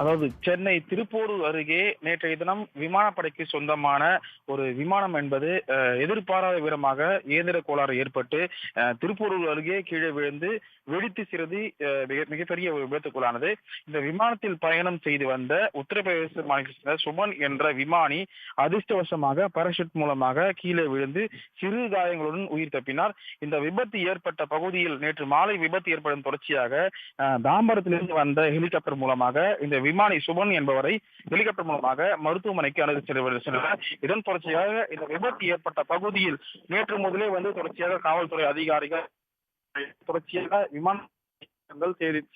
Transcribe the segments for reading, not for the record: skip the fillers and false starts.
அதாவது சென்னை திருப்போரூர் அருகே நேற்றைய தினம் விமானப்படைக்கு சொந்தமான ஒரு விமானம் என்பது எதிர்பாராத விதமாக இயந்திர கோளாறு ஏற்பட்டு திருப்போரூர் அருகே கீழே விழுந்து வெடித்து சிறிது மிகப்பெரிய ஒரு விபத்துக்குள்ளானது. இந்த விமானத்தில் பயணம் செய்து வந்த உத்தரப்பிரதேச மாநிலத்தை சேர்ந்த சுமன் என்ற விமானி அதிர்ஷ்டவசமாக பாராசூட் மூலமாக கீழே விழுந்து சிறு காயங்களுடன் உயிர் தப்பினார். இந்த விபத்து ஏற்பட்ட பகுதியில் நேற்று மாலை விபத்து ஏற்படும் தொடர்ச்சியாக தாம்பரத்திலிருந்து வந்த ஹெலிகாப்டர் மூலமாக இந்த விமானி சுபன் என்பவரை ஹெலிகாப்டர் மூலமாக மருத்துவமனைக்கு அழைத்து சென்றனர். இதன் தொடர்ச்சியாக இந்த விபத்து ஏற்பட்ட பகுதியில் நேற்று முதலே தொடர்ச்சியாக காவல்துறை அதிகாரிகள் தொடர்ச்சியாக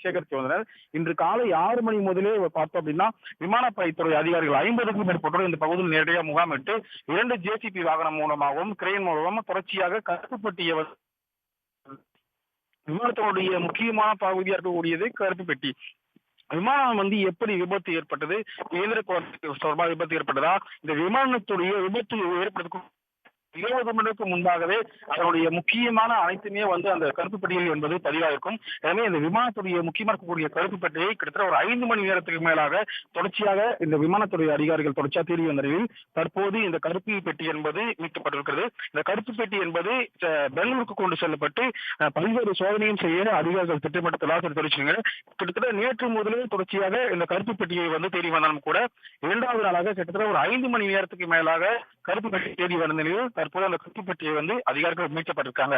சேகரித்து வந்தனர். இன்று காலை 6 மணி முதலே பார்த்தோம் அப்படின்னா விமானப்படைத்துறை அதிகாரிகள் 50க்கும் மேற்பட்டோர் இந்த பகுதியில் நேரடியாக முகாமிட்டு 2 ஜேசிபி வாகனம் மூலமாகவும் கிரெயின் மூலமாகவும் தொடர்ச்சியாக கருப்புப்பட்டிய விமானத்தினுடைய முக்கியமான பகுதியாக இருக்கக்கூடியது கருப்பு பெட்டி. விமானம் எப்படி விபத்து ஏற்பட்டது, இயந்திர தொடர்பாக விபத்து ஏற்பட்டதா, இந்த விமானத்துடைய விபத்து ஏற்படுத்தும் 20 நிமிடத்துக்கு முன்பாகவே அதனுடைய முக்கியமான அனைத்துமே அந்த கருப்பு பெட்டியில் என்பது பதிவாயிருக்கும். எனவே இந்த விமானத்துடைய முக்கியமாக இருக்கக்கூடிய கருப்பு பெட்டியை கிட்டத்தட்ட ஒரு 5 மணி நேரத்துக்கு மேலாக தொடர்ச்சியாக இந்த விமானத்துறை அதிகாரிகள் தொடர்ச்சியாக தேடி வந்த நிலையில் தற்போது இந்த கருப்பு பெட்டி என்பது மீட்கப்பட்டிருக்கிறது. இந்த கருப்பு பெட்டி என்பது பெங்களூருக்கு கொண்டு செல்லப்பட்டு பல்வேறு சோதனையும் செய்ய அதிகாரிகள் திட்டமிட்டதாக தெரிவிச்சாங்க. கிட்டத்தட்ட நேற்று முதலே தொடர்ச்சியாக இந்த கருப்பு பெட்டியை தேடி வந்தாலும் கூட 2வது நாளாக கிட்டத்தட்ட ஒரு 5 மணி நேரத்துக்கு மேலாக கருப்பு பெட்டி தேடி வந்த நிலையில் தற்போது அந்த கருப்பு பெட்டியை அதிகாரிகள் மீட்கப்பட்டிருக்காங்க.